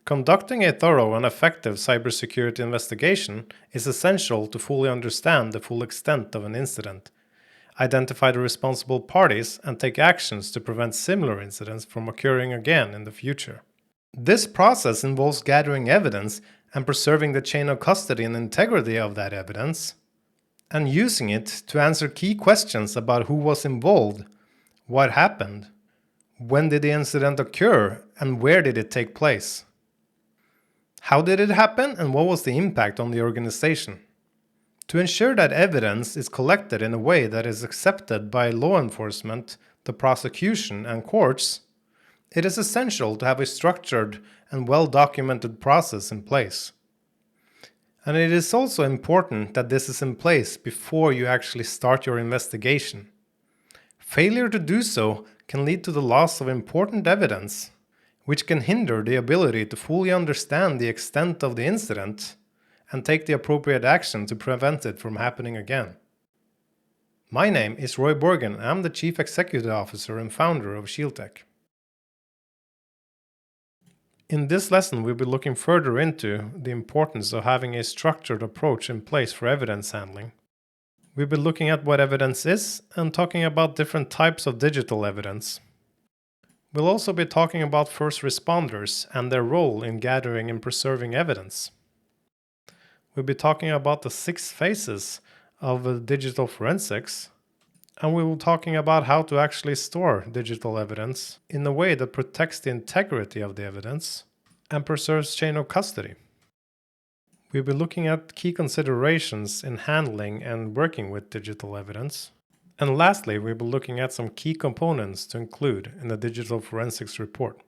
Conducting a thorough and effective cybersecurity investigation is essential to fully understand the full extent of an incident, identify the responsible parties, and take actions to prevent similar incidents from occurring again in the future. This process involves gathering evidence and preserving the chain of custody and integrity of that evidence, and using it to answer key questions about who was involved, what happened, when did the incident occur, and where did it take place. How did it happen, and what was the impact on the organization? To ensure that evidence is collected in a way that is accepted by law enforcement, the prosecution, and courts, it is essential to have a structured and well-documented process in place. And it is also important that this is in place before you actually start your investigation. Failure to do so can lead to the loss of important evidence, which can hinder the ability to fully understand the extent of the incident and take the appropriate action to prevent it from happening again. My name is Roy Borgen, and I'm the Chief Executive Officer and founder of ShieldTech. In this lesson, we'll be looking further into the importance of having a structured approach in place for evidence handling. We'll be looking at what evidence is and talking about different types of digital evidence. We'll also be talking about first responders and their role in gathering and preserving evidence. We'll be talking about the 6 phases of digital forensics, and we will be talking about how to actually store digital evidence in a way that protects the integrity of the evidence and preserves chain of custody. We'll be looking at key considerations in handling and working with digital evidence. And lastly, we'll be looking at some key components to include in the digital forensics report.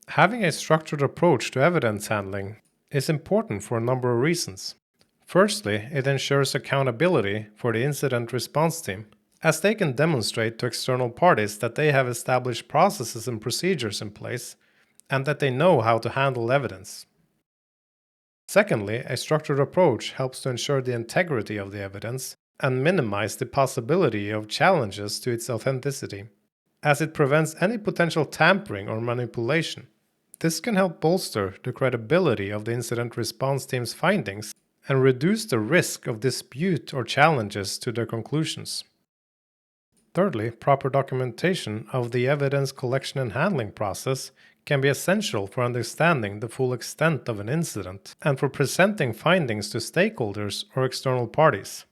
Having a structured approach to evidence handling is important for a number of reasons. Firstly, it ensures accountability for the incident response team, as they can demonstrate to external parties that they have established processes and procedures in place and that they know how to handle evidence. Secondly, a structured approach helps to ensure the integrity of the evidence and minimize the possibility of challenges to its authenticity, as it prevents any potential tampering or manipulation. This can help bolster the credibility of the incident response team's findings and reduce the risk of dispute or challenges to their conclusions. Thirdly, proper documentation of the evidence collection and handling process can be essential for understanding the full extent of an incident and for presenting findings to stakeholders or external parties.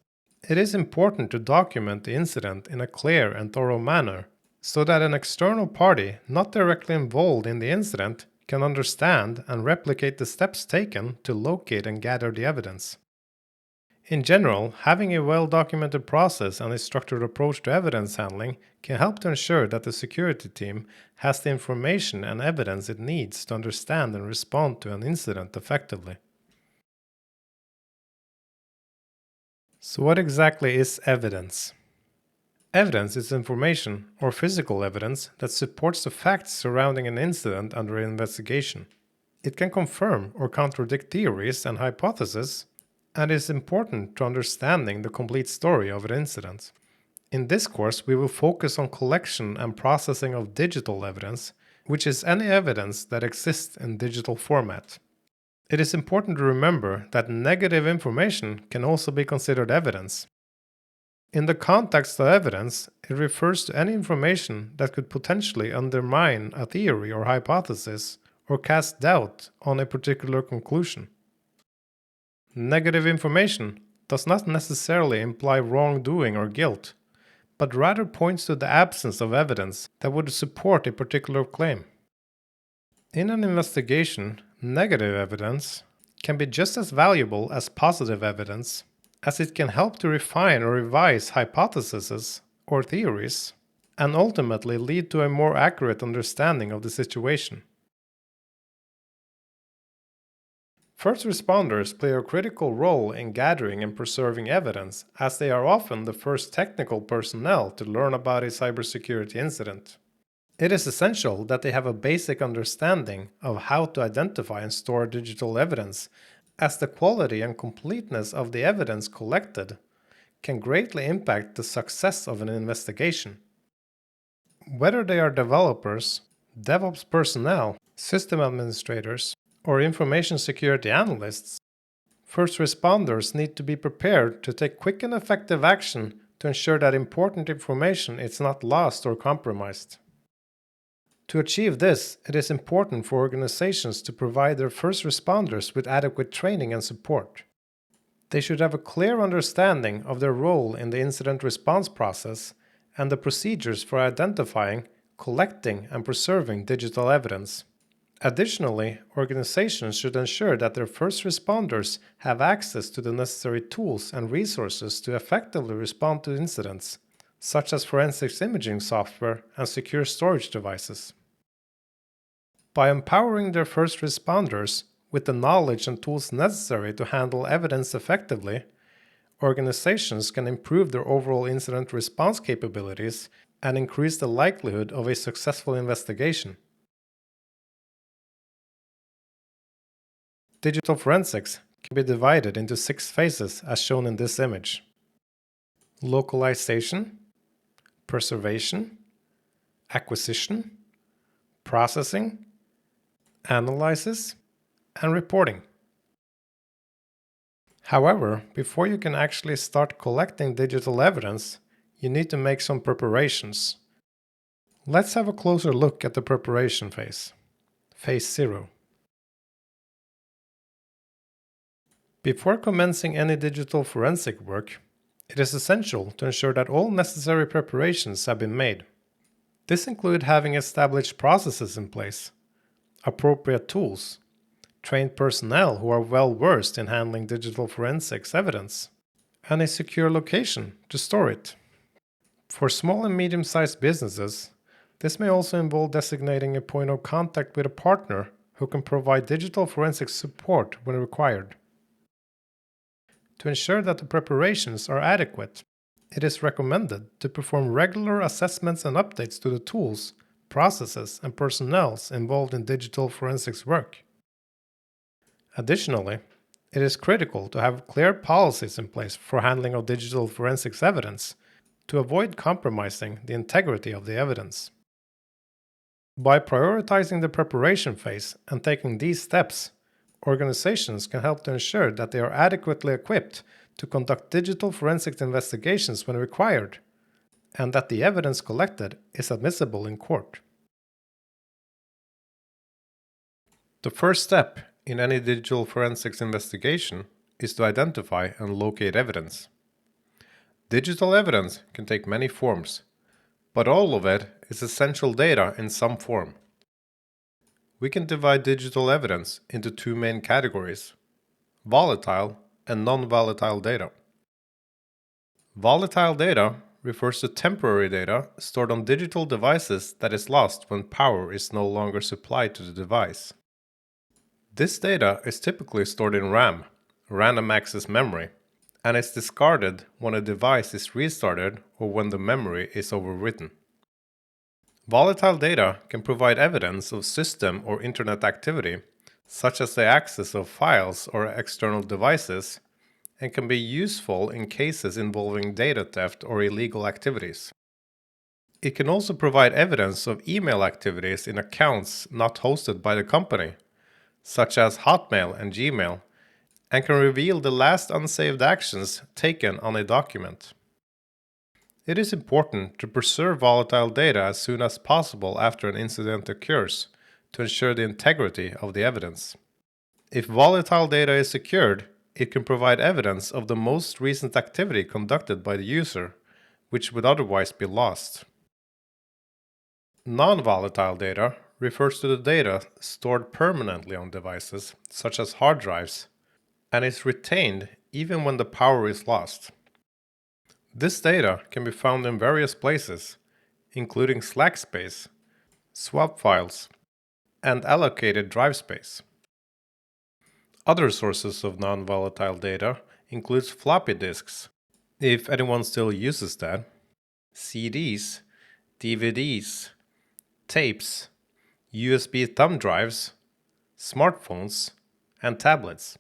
It is important to document the incident in a clear and thorough manner so that an external party not directly involved in the incident can understand and replicate the steps taken to locate and gather the evidence. In general, having a well-documented process and a structured approach to evidence handling can help to ensure that the security team has the information and evidence it needs to understand and respond to an incident effectively. So what exactly is evidence? Evidence is information or physical evidence that supports the facts surrounding an incident under investigation. It can confirm or contradict theories and hypotheses, and is important to understanding the complete story of an incident. In this course, we will focus on collection and processing of digital evidence, which is any evidence that exists in digital format. It is important to remember that negative information can also be considered evidence. In the context of evidence, it refers to any information that could potentially undermine a theory or hypothesis or cast doubt on a particular conclusion. Negative information does not necessarily imply wrongdoing or guilt, but rather points to the absence of evidence that would support a particular claim. In an investigation, negative evidence can be just as valuable as positive evidence, as it can help to refine or revise hypotheses or theories, and ultimately lead to a more accurate understanding of the situation. First responders play a critical role in gathering and preserving evidence, as they are often the first technical personnel to learn about a cybersecurity incident. It is essential that they have a basic understanding of how to identify and store digital evidence, as the quality and completeness of the evidence collected can greatly impact the success of an investigation. Whether they are developers, DevOps personnel, system administrators, or information security analysts, first responders need to be prepared to take quick and effective action to ensure that important information is not lost or compromised. To achieve this, it is important for organizations to provide their first responders with adequate training and support. They should have a clear understanding of their role in the incident response process and the procedures for identifying, collecting, and preserving digital evidence. Additionally, organizations should ensure that their first responders have access to the necessary tools and resources to effectively respond to incidents, such as forensics imaging software and secure storage devices. By empowering their first responders with the knowledge and tools necessary to handle evidence effectively, organizations can improve their overall incident response capabilities and increase the likelihood of a successful investigation. Digital forensics can be divided into 6 phases as shown in this image: localization, preservation, acquisition, processing, analysis, and reporting. However, before you can actually start collecting digital evidence, you need to make some preparations. Let's have a closer look at the preparation phase, phase 0. Before commencing any digital forensic work, it is essential to ensure that all necessary preparations have been made. This includes having established processes in place, appropriate tools, trained personnel who are well versed in handling digital forensics evidence, and a secure location to store it. For small and medium-sized businesses, this may also involve designating a point of contact with a partner who can provide digital forensics support when required. To ensure that the preparations are adequate, it is recommended to perform regular assessments and updates to the tools, processes, and personnel involved in digital forensics work. Additionally, it is critical to have clear policies in place for handling of digital forensics evidence to avoid compromising the integrity of the evidence. By prioritizing the preparation phase and taking these steps, organizations can help to ensure that they are adequately equipped to conduct digital forensics investigations when required, and that the evidence collected is admissible in court. The first step in any digital forensics investigation is to identify and locate evidence. Digital evidence can take many forms, but all of it is essential data in some form. We can divide digital evidence into 2 main categories: volatile and non-volatile data. Volatile data refers to temporary data stored on digital devices that is lost when power is no longer supplied to the device. This data is typically stored in RAM, random access memory, and is discarded when a device is restarted or when the memory is overwritten. Volatile data can provide evidence of system or internet activity, such as the access of files or external devices, and can be useful in cases involving data theft or illegal activities. It can also provide evidence of email activities in accounts not hosted by the company, such as Hotmail and Gmail, and can reveal the last unsaved actions taken on a document. It is important to preserve volatile data as soon as possible after an incident occurs to ensure the integrity of the evidence. If volatile data is secured, it can provide evidence of the most recent activity conducted by the user, which would otherwise be lost. Non-volatile data refers to the data stored permanently on devices, such as hard drives, and is retained even when the power is lost. This data can be found in various places, including slack space, swap files, and allocated drive space. Other sources of non-volatile data include floppy disks, if anyone still uses that, CDs, DVDs, tapes, USB thumb drives, smartphones, and tablets.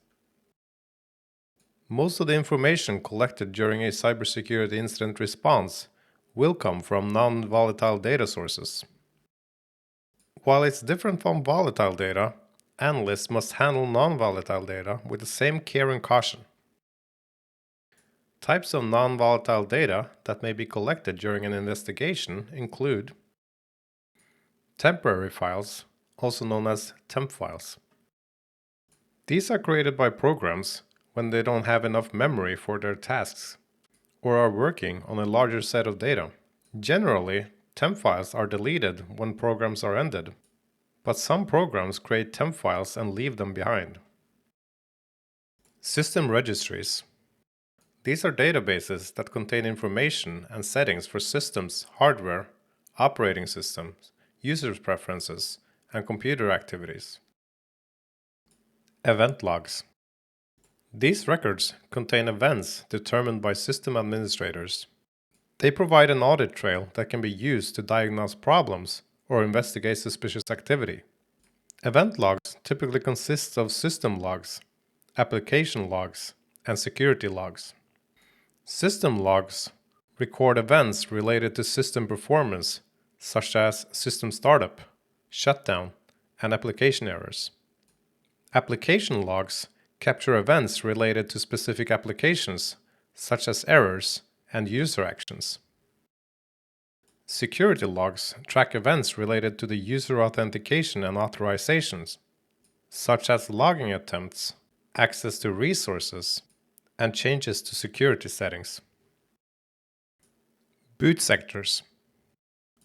Most of the information collected during a cybersecurity incident response will come from non-volatile data sources. While it's different from volatile data, analysts must handle non-volatile data with the same care and caution. Types of non-volatile data that may be collected during an investigation include temporary files, also known as temp files. These are created by programs when they don't have enough memory for their tasks or are working on a larger set of data. Generally, temp files are deleted when programs are ended, but some programs create temp files and leave them behind. System registries. These are databases that contain information and settings for systems, hardware, operating systems, user preferences, and computer activities. Event logs. These records contain events determined by system administrators. They provide an audit trail that can be used to diagnose problems or investigate suspicious activity. Event logs typically consist of system logs, application logs, and security logs. System logs record events related to system performance, such as system startup, shutdown, and application errors. Application logs capture events related to specific applications, such as errors and user actions. Security logs track events related to the user authentication and authorizations, such as logging attempts, access to resources, and changes to security settings. Boot sectors.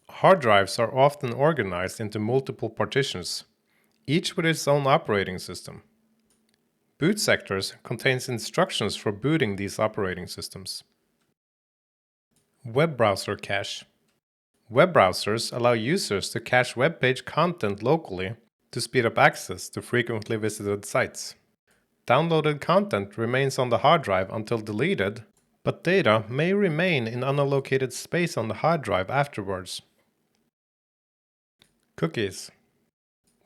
Hard drives are often organized into multiple partitions, each with its own operating system. Boot sectors contains instructions for booting these operating systems. Web browser cache. Web browsers allow users to cache web page content locally to speed up access to frequently visited sites. Downloaded content remains on the hard drive until deleted, but data may remain in unallocated space on the hard drive afterwards. Cookies.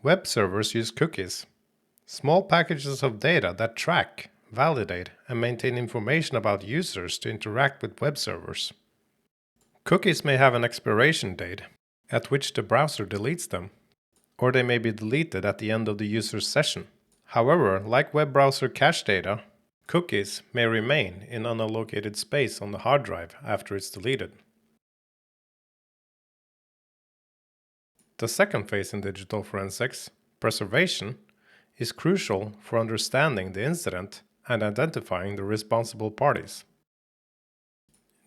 Web servers use cookies, small packages of data that track, validate, and maintain information about users to interact with web servers. Cookies may have an expiration date, at which the browser deletes them, or they may be deleted at the end of the user's session. However, like web browser cache data, cookies may remain in unallocated space on the hard drive after it's deleted. The second phase in digital forensics, preservation, is crucial for understanding the incident and identifying the responsible parties.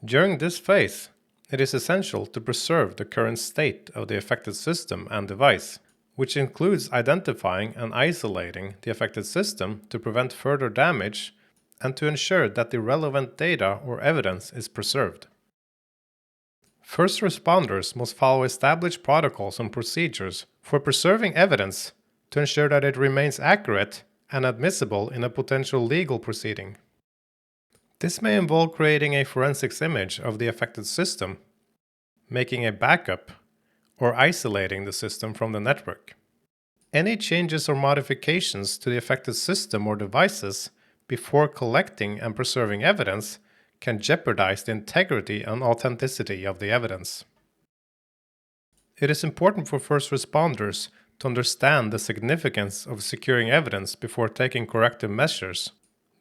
During this phase, it is essential to preserve the current state of the affected system and device, which includes identifying and isolating the affected system to prevent further damage and to ensure that the relevant data or evidence is preserved. First responders must follow established protocols and procedures for preserving evidence to ensure that it remains accurate and admissible in a potential legal proceeding. This may involve creating a forensics image of the affected system, making a backup, or isolating the system from the network. Any changes or modifications to the affected system or devices before collecting and preserving evidence can jeopardize the integrity and authenticity of the evidence. It is important for first responders to understand the significance of securing evidence before taking corrective measures.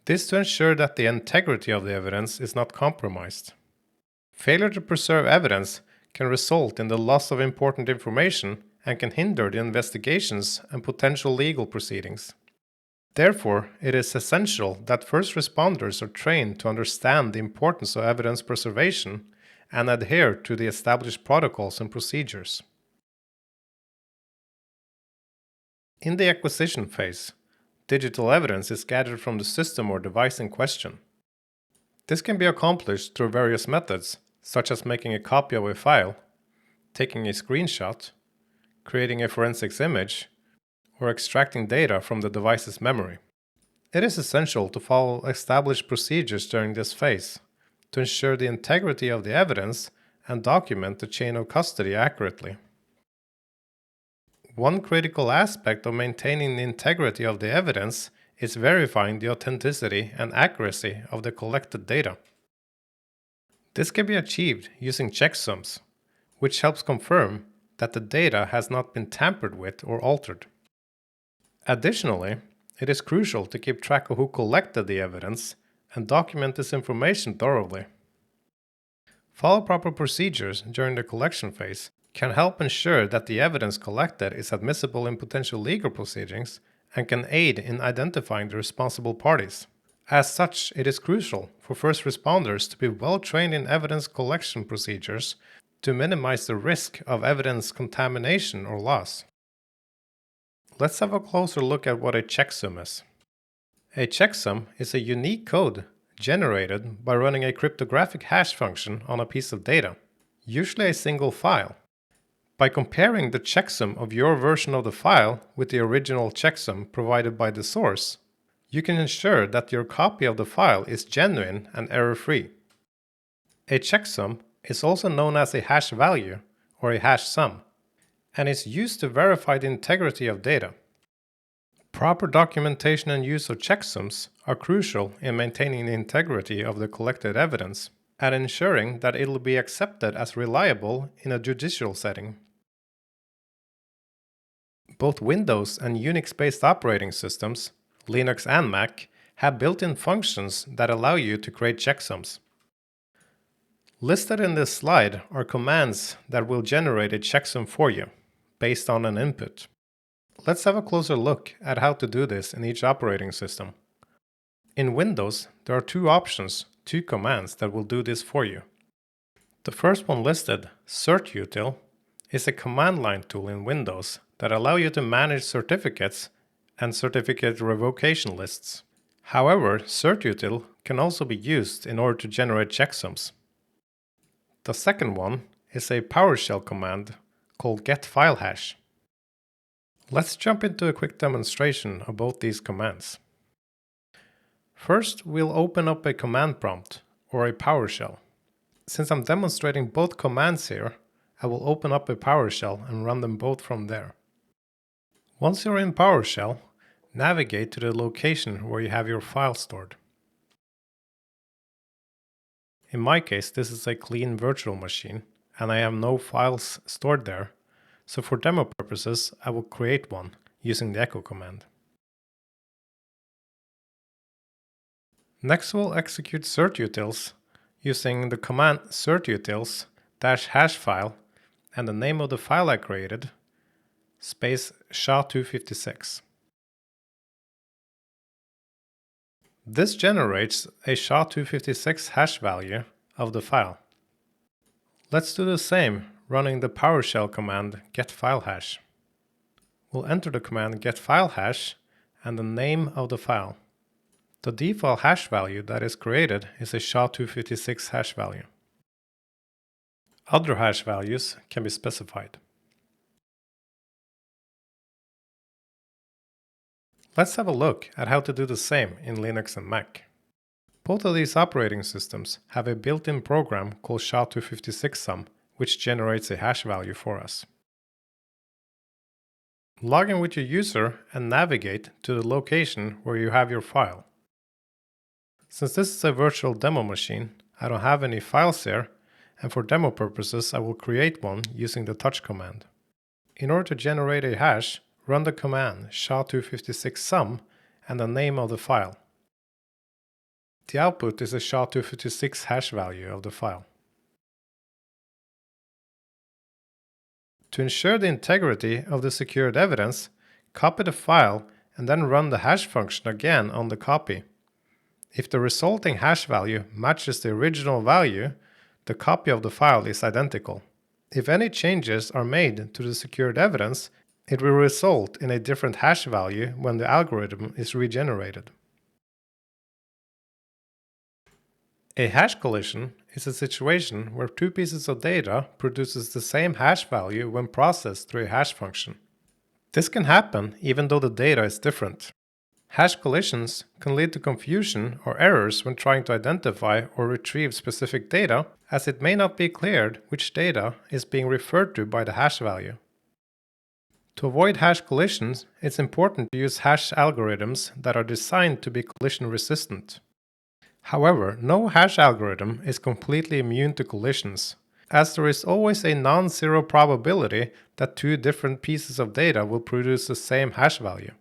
This to ensure that the integrity of the evidence is not compromised. Failure to preserve evidence can result in the loss of important information and can hinder the investigations and potential legal proceedings. Therefore, it is essential that first responders are trained to understand the importance of evidence preservation and adhere to the established protocols and procedures. In the acquisition phase, digital evidence is gathered from the system or device in question. This can be accomplished through various methods, such as making a copy of a file, taking a screenshot, creating a forensics image, or extracting data from the device's memory. It is essential to follow established procedures during this phase to ensure the integrity of the evidence and document the chain of custody accurately. One critical aspect of maintaining the integrity of the evidence is verifying the authenticity and accuracy of the collected data. This can be achieved using checksums, which helps confirm that the data has not been tampered with or altered. Additionally, it is crucial to keep track of who collected the evidence and document this information thoroughly. Follow proper procedures during the collection phase can help ensure that the evidence collected is admissible in potential legal proceedings and can aid in identifying the responsible parties. As such, it is crucial for first responders to be well trained in evidence collection procedures to minimize the risk of evidence contamination or loss. Let's have a closer look at what a checksum is. A checksum is a unique code generated by running a cryptographic hash function on a piece of data, usually a single file. By comparing the checksum of your version of the file with the original checksum provided by the source, you can ensure that your copy of the file is genuine and error-free. A checksum is also known as a hash value or a hash sum, and is used to verify the integrity of data. Proper documentation and use of checksums are crucial in maintaining the integrity of the collected evidence and ensuring that it will be accepted as reliable in a judicial setting. Both Windows and Unix-based operating systems, Linux and Mac, have built-in functions that allow you to create checksums. Listed in this slide are commands that will generate a checksum for you, based on an input. Let's have a closer look at how to do this in each operating system. In Windows, there are two commands that will do this for you. The first one listed, certutil, is a command line tool in Windows that allow you to manage certificates and certificate revocation lists. However, certutil can also be used in order to generate checksums. The second one is a PowerShell command called getFileHash. Let's jump into a quick demonstration of both these commands. First, we'll open up a command prompt or a PowerShell. Since I'm demonstrating both commands here, I will open up a PowerShell and run them both from there. Once you're in PowerShell, navigate to the location where you have your file stored. In my case, this is a clean virtual machine, and I have no files stored there, so for demo purposes, I will create one using the echo command. Next, we'll execute certutils using the command certutils-hashfile and the name of the file I created, space SHA-256. This generates a SHA-256 hash value of the file. Let's do the same running the PowerShell command getFileHash. We'll enter the command getFileHash and the name of the file. The default hash value that is created is a SHA-256 hash value. Other hash values can be specified. Let's have a look at how to do the same in Linux and Mac. Both of these operating systems have a built-in program called SHA-256sum, which generates a hash value for us. Log in with your user and navigate to the location where you have your file. Since this is a virtual demo machine, I don't have any files here, and for demo purposes I will create one using the touch command. In order to generate a hash, run the command SHA-256sum and the name of the file. The output is a SHA-256 hash value of the file. To ensure the integrity of the secured evidence, copy the file and then run the hash function again on the copy. If the resulting hash value matches the original value, the copy of the file is identical. If any changes are made to the secured evidence, it will result in a different hash value when the algorithm is regenerated. A hash collision is a situation where two pieces of data produces the same hash value when processed through a hash function. This can happen even though the data is different. Hash collisions can lead to confusion or errors when trying to identify or retrieve specific data, as it may not be cleared which data is being referred to by the hash value. To avoid hash collisions, it's important to use hash algorithms that are designed to be collision resistant. However, no hash algorithm is completely immune to collisions, as there is always a non-zero probability that two different pieces of data will produce the same hash value.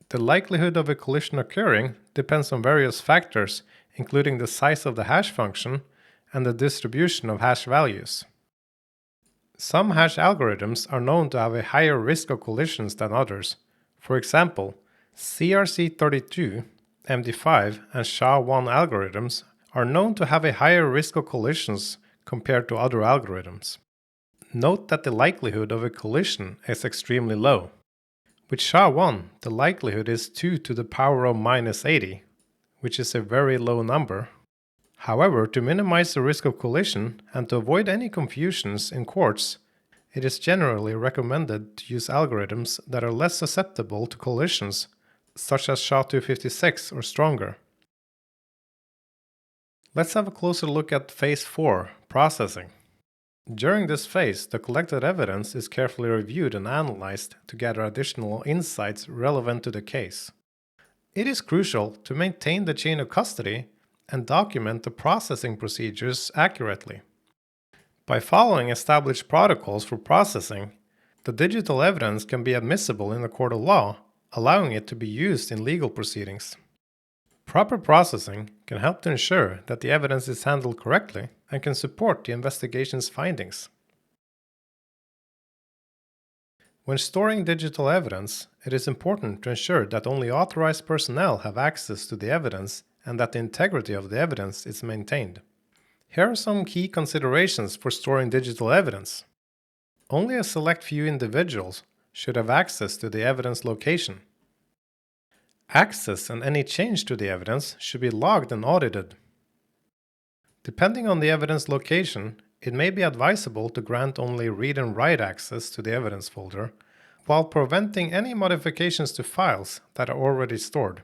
The likelihood of a collision occurring depends on various factors, including the size of the hash function and the distribution of hash values. Some hash algorithms are known to have a higher risk of collisions than others. For example, CRC32, MD5, and SHA-1 algorithms are known to have a higher risk of collisions compared to other algorithms. Note that the likelihood of a collision is extremely low. With SHA-1, the likelihood is 2 to the power of minus 80, which is a very low number. However, to minimize the risk of collision and to avoid any confusions in courts, it is generally recommended to use algorithms that are less susceptible to collisions, such as SHA-256 or stronger. Let's have a closer look at Phase 4, processing. During this phase, the collected evidence is carefully reviewed and analyzed to gather additional insights relevant to the case. It is crucial to maintain the chain of custody and document the processing procedures accurately. By following established protocols for processing, the digital evidence can be admissible in a court of law, allowing it to be used in legal proceedings. Proper processing can help to ensure that the evidence is handled correctly and can support the investigation's findings. When storing digital evidence, it is important to ensure that only authorized personnel have access to the evidence and that the integrity of the evidence is maintained. Here are some key considerations for storing digital evidence. Only a select few individuals should have access to the evidence location. Access and any change to the evidence should be logged and audited. Depending on the evidence location, it may be advisable to grant only read and write access to the evidence folder, while preventing any modifications to files that are already stored.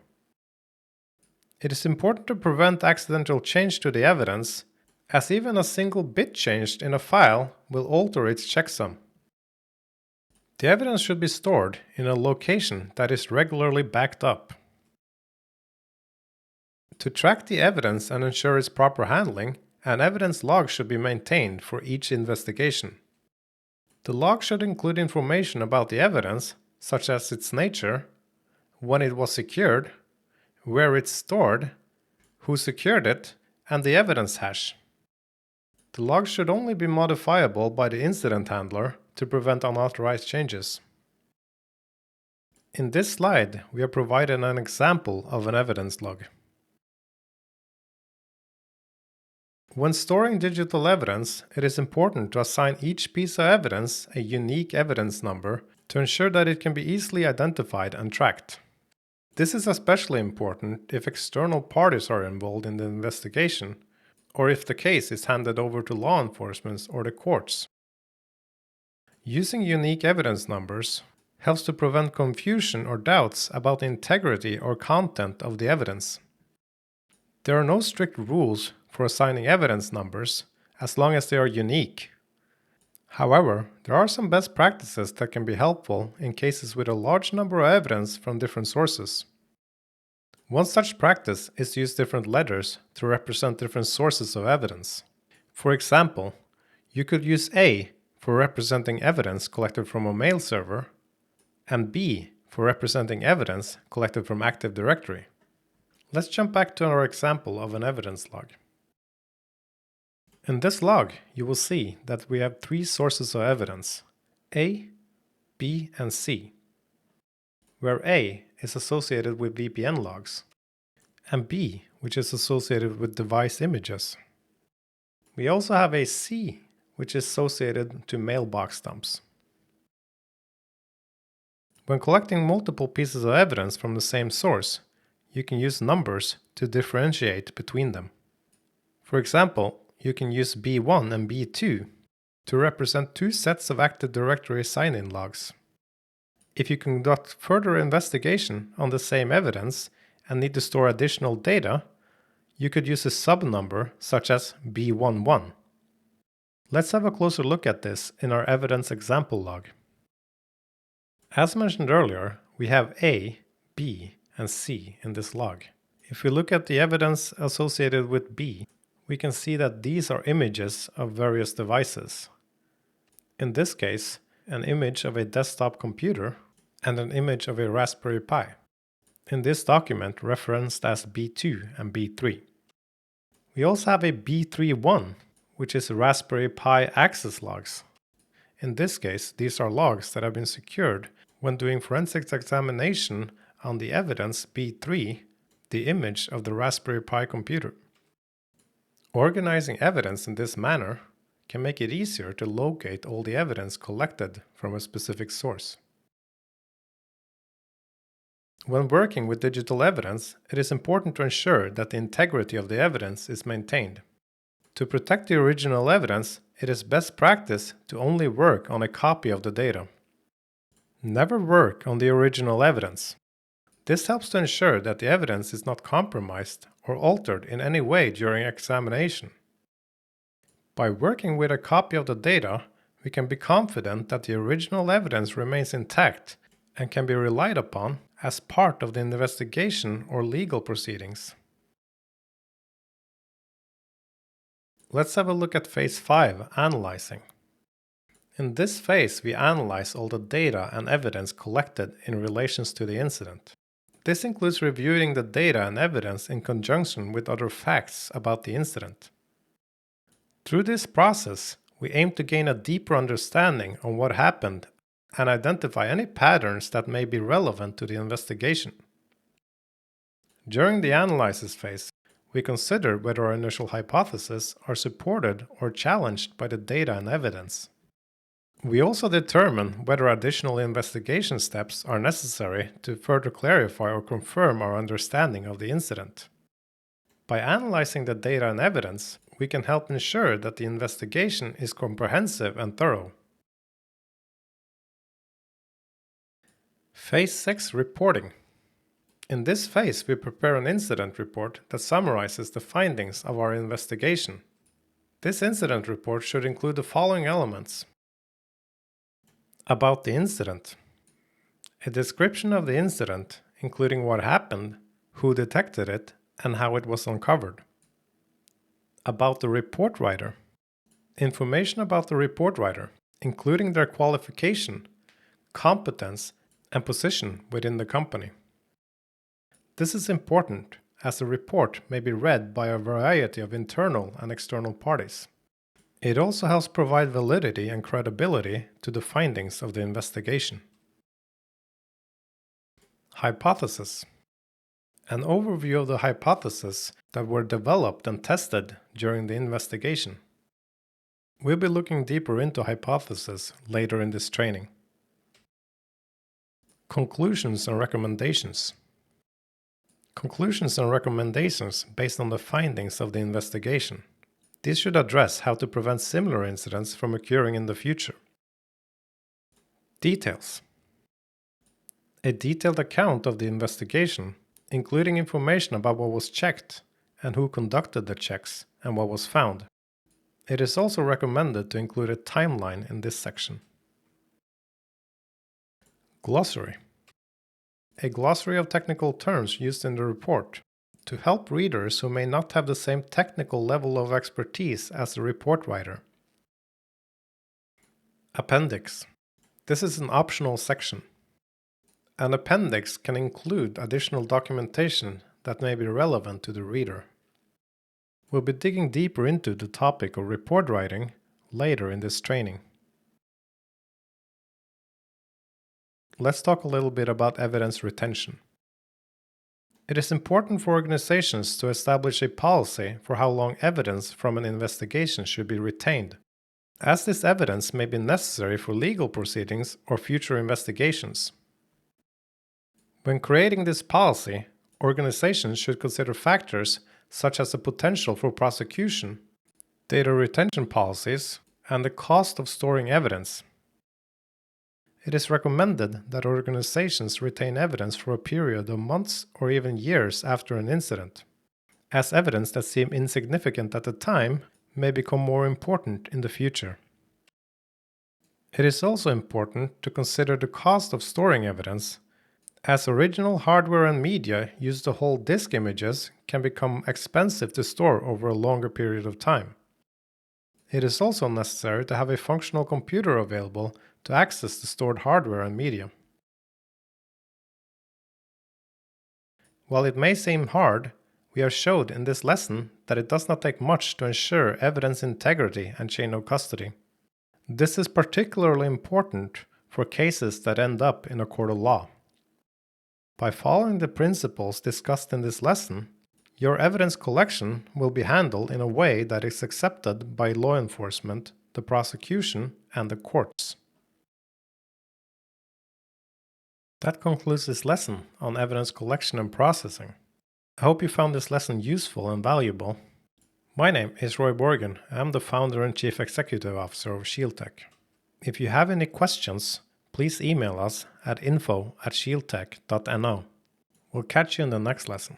It is important to prevent accidental change to the evidence, as even a single bit changed in a file will alter its checksum. The evidence should be stored in a location that is regularly backed up. To track the evidence and ensure its proper handling, an evidence log should be maintained for each investigation. The log should include information about the evidence, such as its nature, when it was secured, where it's stored, who secured it, and the evidence hash. The log should only be modifiable by the incident handler to prevent unauthorized changes. In this slide, we are provided an example of an evidence log. When storing digital evidence, it is important to assign each piece of evidence a unique evidence number to ensure that it can be easily identified and tracked. This is especially important if external parties are involved in the investigation, or if the case is handed over to law enforcement or the courts. Using unique evidence numbers helps to prevent confusion or doubts about the integrity or content of the evidence. There are no strict rules for assigning evidence numbers as long as they are unique. However, there are some best practices that can be helpful in cases with a large number of evidence from different sources. One such practice is to use different letters to represent different sources of evidence. For example, you could use A for representing evidence collected from a mail server and B for representing evidence collected from Active Directory. Let's jump back to our example of an evidence log. In this log, you will see that we have three sources of evidence, A, B, and C, where A is associated with VPN logs, and B, which is associated with device images. We also have a C, which is associated to mailbox dumps. When collecting multiple pieces of evidence from the same source, you can use numbers to differentiate between them. For example, you can use B1 and B2 to represent two sets of Active Directory sign-in logs. If you conduct further investigation on the same evidence and need to store additional data, you could use a subnumber such as B11. Let's have a closer look at this in our evidence example log. As mentioned earlier, we have A, B, and C in this log. If we look at the evidence associated with B, we can see that these are images of various devices. In this case, an image of a desktop computer and an image of a Raspberry Pi. In this document referenced as B2 and B3. We also have a B31, which is Raspberry Pi access logs. In this case, these are logs that have been secured when doing forensics examination on the evidence B3, the image of the Raspberry Pi computer. Organizing evidence in this manner can make it easier to locate all the evidence collected from a specific source. When working with digital evidence, it is important to ensure that the integrity of the evidence is maintained. To protect the original evidence, it is best practice to only work on a copy of the data. Never work on the original evidence. This helps to ensure that the evidence is not compromised or altered in any way during examination. By working with a copy of the data, we can be confident that the original evidence remains intact and can be relied upon as part of the investigation or legal proceedings. Let's have a look at phase 5, analyzing. In this phase, we analyze all the data and evidence collected in relation to the incident. This includes reviewing the data and evidence in conjunction with other facts about the incident. Through this process, we aim to gain a deeper understanding on what happened and identify any patterns that may be relevant to the investigation. During the analysis phase, we consider whether our initial hypotheses are supported or challenged by the data and evidence. We also determine whether additional investigation steps are necessary to further clarify or confirm our understanding of the incident. By analyzing the data and evidence, we can help ensure that the investigation is comprehensive and thorough. Phase 6, reporting. In this phase, we prepare an incident report that summarizes the findings of our investigation. This incident report should include the following elements. About the incident. A description of the incident, including what happened, who detected it, and how it was uncovered. About the report writer. Information about the report writer, including their qualification, competence, and position within the company. This is important as the report may be read by a variety of internal and external parties. It also helps provide validity and credibility to the findings of the investigation. Hypothesis. An overview of the hypotheses that were developed and tested during the investigation. We'll be looking deeper into hypotheses later in this training. Conclusions and recommendations. Conclusions and recommendations based on the findings of the investigation. These should address how to prevent similar incidents from occurring in the future. Details. A detailed account of the investigation, including information about what was checked and who conducted the checks and what was found. It is also recommended to include a timeline in this section. Glossary. A glossary of technical terms used in the report to help readers who may not have the same technical level of expertise as the report writer. Appendix. This is an optional section. An appendix can include additional documentation that may be relevant to the reader. We'll be digging deeper into the topic of report writing later in this training. Let's talk a little bit about evidence retention. It is important for organizations to establish a policy for how long evidence from an investigation should be retained, as this evidence may be necessary for legal proceedings or future investigations. When creating this policy, organizations should consider factors such as the potential for prosecution, data retention policies, and the cost of storing evidence. It is recommended that organizations retain evidence for a period of months or even years after an incident, as evidence that seemed insignificant at the time may become more important in the future. It is also important to consider the cost of storing evidence, As original hardware and media used to hold disk images can become expensive to store over a longer period of time. It is also necessary to have a functional computer available to access the stored hardware and media. While it may seem hard, we have showed in this lesson that it does not take much to ensure evidence integrity and chain of custody. This is particularly important for cases that end up in a court of law. By following the principles discussed in this lesson, your evidence collection will be handled in a way that is accepted by law enforcement, the prosecution, and the courts. That concludes this lesson on evidence collection and processing. I hope you found this lesson useful and valuable. My name is Roy Borgen. I'm the founder and chief executive officer of ShieldTech. If you have any questions, please email us at info@shieldtech.no. We'll catch you in the next lesson.